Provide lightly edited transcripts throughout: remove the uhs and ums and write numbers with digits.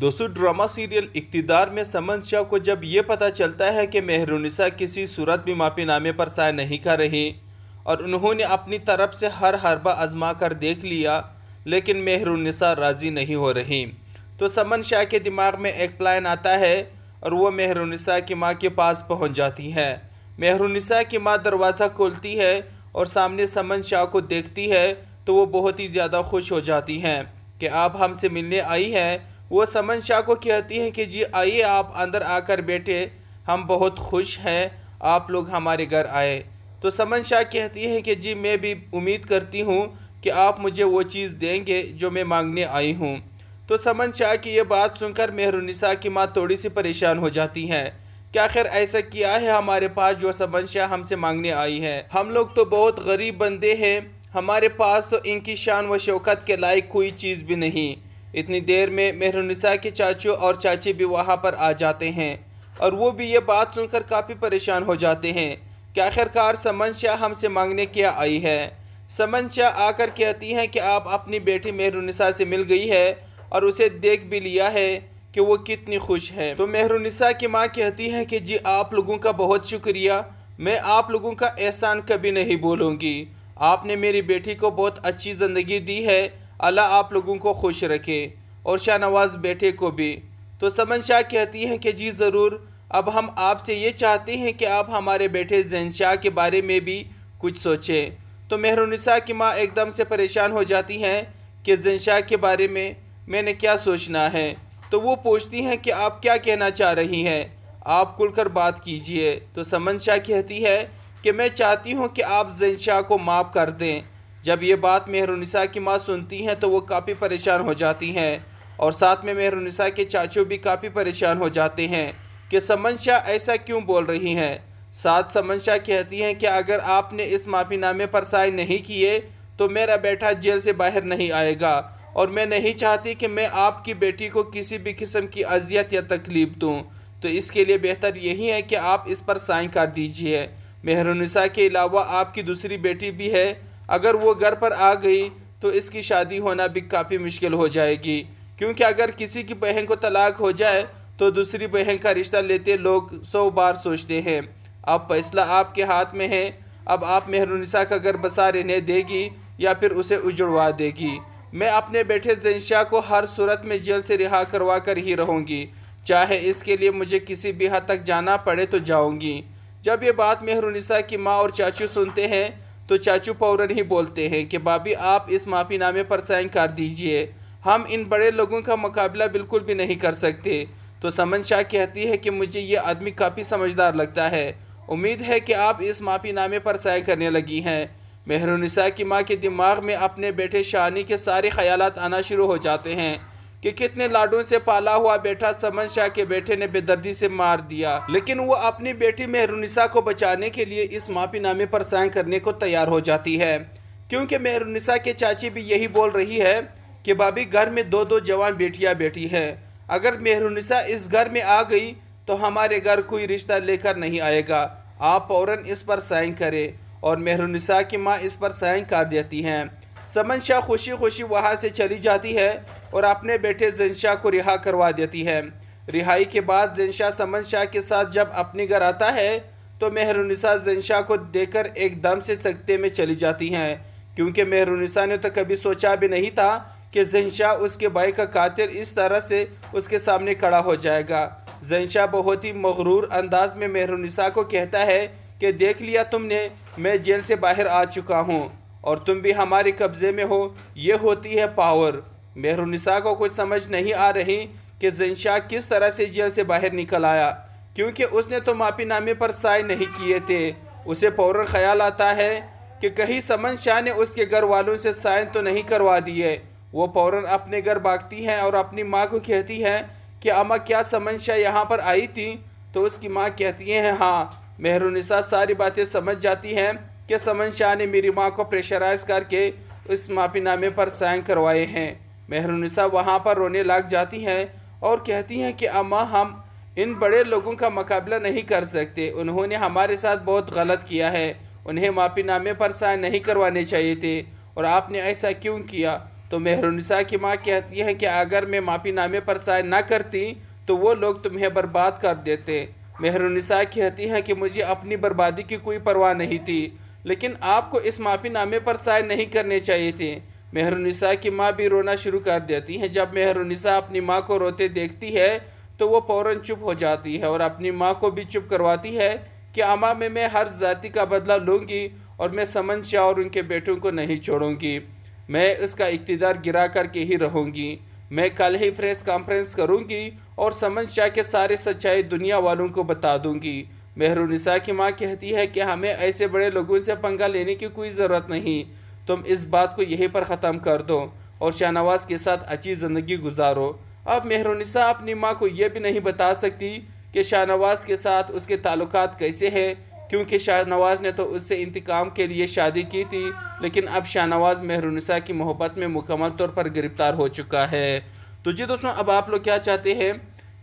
دوستو drama serial اقتدار میں سمن شاہ کو جب یہ پتہ چلتا ہے کہ مہرالنساء کسی صورت بھی معافی نامے پر سائن نہیں کر رہی اور انہوں نے اپنی طرف سے ہر حربہ آزما کر دیکھ لیا لیکن مہرالنساء راضی نہیں ہو رہی، تو سمن شاہ کے دماغ میں ایک پلان آتا ہے اور وہ مہرالنساء کی ماں کے پاس پہنچ جاتی ہے۔ مہرالنساء کی ماں دروازہ کھولتی ہے اور سامنے سمن شاہ کو دیکھتی ہے تو وہ بہت ہی زیادہ خوش ہو جاتی ہیں کہ آپ ہم سے ملنے آئی ہیں۔ وہ سمن شاہ کو کہتی ہیں کہ جی آئیے آپ اندر آ کر بیٹھے، ہم بہت خوش ہیں آپ لوگ ہمارے گھر آئے۔ تو سمن شاہ کہتی ہیں کہ جی میں بھی امید کرتی ہوں کہ آپ مجھے وہ چیز دیں گے جو میں مانگنے آئی ہوں۔ تو سمن شاہ کی یہ بات سن کر مہرالنساء کی ماں تھوڑی سی پریشان ہو جاتی ہیں کہ آخر ایسا کیا ہے ہمارے پاس جو سمن شاہ ہم سے مانگنے آئی ہے، ہم لوگ تو بہت غریب بندے ہیں، ہمارے پاس تو ان کی شان و شوکت کے لائق کوئی چیز بھی نہیں۔ اتنی دیر میں مہرالنساء کے چاچو اور چاچی بھی وہاں پر آ جاتے ہیں اور وہ بھی یہ بات سن کر کافی پریشان ہو جاتے ہیں کہ آخرکار سمن شاہ ہم سے مانگنے کیا آئی ہے۔ سمن شاہ آ کر کہتی ہیں کہ آپ اپنی بیٹی مہرالنساء سے مل گئی ہے اور اسے دیکھ بھی لیا ہے کہ وہ کتنی خوش ہے۔ تو مہرالنساء کی ماں کہتی ہے کہ جی آپ لوگوں کا بہت شکریہ، میں آپ لوگوں کا احسان کبھی نہیں بولوں گی، آپ نے میری بیٹی کو بہت اچھی زندگی دی ہے، اللہ آپ لوگوں کو خوش رکھے اور شاہ نواز بیٹے کو بھی۔ تو سمن شاہ کہتی ہیں کہ جی ضرور، اب ہم آپ سے یہ چاہتے ہیں کہ آپ ہمارے بیٹے زین شاہ کے بارے میں بھی کچھ سوچیں۔ تو مہرالنساء کی ماں ایک دم سے پریشان ہو جاتی ہیں کہ زین شاہ کے بارے میں نے کیا سوچنا ہے۔ تو وہ پوچھتی ہیں کہ آپ کیا کہنا چاہ رہی ہیں، آپ کھل کر بات کیجئے۔ تو سمن شاہ کہتی ہے کہ میں چاہتی ہوں کہ آپ زین شاہ کو معاف کر دیں۔ جب یہ بات مہرالنساء کی ماں سنتی ہیں تو وہ کافی پریشان ہو جاتی ہیں اور ساتھ میں مہرالنساء کے چاچو بھی کافی پریشان ہو جاتے ہیں کہ سمن شاہ ایسا کیوں بول رہی ہیں۔ ساتھ سمن شاہ کہتی ہیں کہ اگر آپ نے اس معافی نامے پر سائن نہیں کیے تو میرا بیٹا جیل سے باہر نہیں آئے گا اور میں نہیں چاہتی کہ میں آپ کی بیٹی کو کسی بھی قسم کی اذیت یا تکلیف دوں، تو اس کے لیے بہتر یہی ہے کہ آپ اس پر سائن کر دیجئے۔ مہرالنساء کے علاوہ آپ کی دوسری بیٹی بھی ہے، اگر وہ گھر پر آ گئی تو اس کی شادی ہونا بھی کافی مشکل ہو جائے گی، کیونکہ اگر کسی کی بہن کو طلاق ہو جائے تو دوسری بہن کا رشتہ لیتے لوگ 100 بار سوچتے ہیں۔ اب فیصلہ آپ کے ہاتھ میں ہے، اب آپ مہرالنساء کا گھر بسا رہنے دے گی یا پھر اسے اجڑوا دے گی۔ میں اپنے بیٹے زین شاہ کو ہر صورت میں جیل سے رہا کروا کر ہی رہوں گی، چاہے اس کے لیے مجھے کسی بھی حد تک جانا پڑے تو جاؤں گی۔ جب یہ بات مہرالنساء کی ماں اور چاچو سنتے ہیں تو چاچو فوراً ہی بولتے ہیں کہ بابی آپ اس معافی نامے پر سائن کر دیجئے، ہم ان بڑے لوگوں کا مقابلہ بالکل بھی نہیں کر سکتے۔ تو سمن شاہ کہتی ہے کہ مجھے یہ آدمی کافی سمجھدار لگتا ہے، امید ہے کہ آپ اس معافی نامے پر سائن کرنے لگی ہیں۔ مہرالنساء کی ماں کے دماغ میں اپنے بیٹے شانی کے سارے خیالات آنا شروع ہو جاتے ہیں کہ کتنے لاڈوں سے پالا ہوا بیٹا سمن شاہ کے بیٹے نے بے دردی سے مار دیا، لیکن وہ اپنی بیٹی مہرالنساء کو بچانے کے لیے اس معافی نامے پر سائن کرنے کو تیار ہو جاتی ہے، کیونکہ مہرالنساء کے چاچی بھی یہی بول رہی ہے کہ بابی گھر میں 2 جوان بیٹیاں بیٹی ہیں، اگر مہرالنساء اس گھر میں آ گئی تو ہمارے گھر کوئی رشتہ لے کر نہیں آئے گا، آپ فوراً اس پر سائن کریں۔ اور مہرالنساء کی ماں اس پر سائن کر دیتی ہیں۔ سمن شاہ خوشی خوشی وہاں سے چلی جاتی ہے اور اپنے بیٹے زین شاہ کو رہا کروا دیتی ہے۔ رہائی کے بعد زین شاہ سمن شاہ کے ساتھ جب اپنے گھر آتا ہے تو مہرالنساء زین شاہ کو دیکھ کر ایک دم سے سکتے میں چلی جاتی ہیں، کیونکہ مہرالنساء نے تو کبھی سوچا بھی نہیں تھا کہ زین شاہ اس کے بھائی کا قاتل اس طرح سے اس کے سامنے کھڑا ہو جائے گا۔ زین شاہ بہت ہی مغرور انداز میں مہرالنساء کو کہتا ہے کہ دیکھ لیا تم نے، میں جیل سے باہر آ چکا ہوں اور تم بھی ہمارے قبضے میں ہو، یہ ہوتی ہے پاور۔ مہرالنساء کو کچھ سمجھ نہیں آ رہی کہ زین شاہ کس طرح سے جیل سے باہر نکل آیا، کیونکہ اس نے تو معافی نامے پر سائن نہیں کیے تھے۔ اسے فوراً خیال آتا ہے کہ کہیں سمن شاہ نے اس کے گھر والوں سے سائن تو نہیں کروا دیے۔ وہ فوراً اپنے گھر بھاگتی ہے اور اپنی ماں کو کہتی ہے کہ اماں کیا سمن شاہ یہاں پر آئی تھی؟ تو اس کی ماں کہتی ہے ہاں۔ مہرالنساء ساری باتیں سمجھ جاتی ہیں کہ سمن شاہ نے میری ماں کو پریشرائز کر کے اس معافی نامے پر سائن کروائے ہیں۔ مہرالنساء وہاں پر رونے لگ جاتی ہیں اور کہتی ہیں کہ اماں ہم ان بڑے لوگوں کا مقابلہ نہیں کر سکتے، انہوں نے ہمارے ساتھ بہت غلط کیا ہے، انہیں معافی نامے پر سائن نہیں کروانے چاہیے تھے اور آپ نے ایسا کیوں کیا؟ تو مہرالنساء کی ماں کہتی ہیں کہ اگر میں معافی نامے پر سائن نہ کرتی تو وہ لوگ تمہیں برباد کر دیتے۔ مہرالنساء کہتی ہیں کہ مجھے اپنی بربادی کی کوئی پرواہ نہیں تھی، لیکن آپ کو اس معافی نامے پر سائن نہیں کرنے چاہیے تھے۔ مہرالنساء کی ماں بھی رونا شروع کر دیتی ہیں۔ جب مہرالنساء اپنی ماں کو روتے دیکھتی ہے تو وہ فوراً چپ ہو جاتی ہے اور اپنی ماں کو بھی چپ کرواتی ہے کہ اماں میں ہر ذاتی کا بدلہ لوں گی اور میں سمن شاہ اور ان کے بیٹوں کو نہیں چھوڑوں گی۔ میں اس کا اقتدار گرا کر کے ہی رہوں گی۔ میں کل ہی پریس کانفرنس کروں گی اور سمن شاہ کے سارے سچائی دنیا والوں کو بتا دوں گی۔ مہرالنساء کی ماں کہتی ہے کہ ہمیں ایسے بڑے لوگوں سے پنگا لینے کی کوئی ضرورت نہیں، تم اس بات کو یہیں پر ختم کر دو اور شاہ نواز کے ساتھ اچھی زندگی گزارو۔ اب مہرالنساء اپنی ماں کو یہ بھی نہیں بتا سکتی کہ شاہ نواز کے ساتھ اس کے تعلقات کیسے ہیں، کیونکہ شاہ نواز نے تو اس سے انتقام کے لیے شادی کی تھی، لیکن اب شاہ نواز مہرالنساء کی محبت میں مکمل طور پر گرفتار ہو چکا ہے۔ تو جی دوستوں، اب آپ لوگ کیا چاہتے ہیں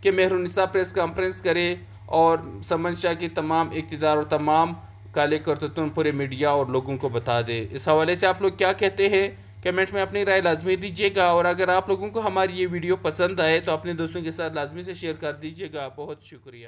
کہ مہرالنساء پریس کانفرنس کرے اور سمن شاہ کی تمام اقتدار اور تمام کالے کرتوتوں پورے میڈیا اور لوگوں کو بتا دے؟ اس حوالے سے آپ لوگ کیا کہتے ہیں؟ کمنٹ میں اپنی رائے لازمی دیجیے گا، اور اگر آپ لوگوں کو ہماری یہ ویڈیو پسند آئے تو اپنے دوستوں کے ساتھ لازمی سے شیئر کر دیجیے گا۔ بہت شکریہ۔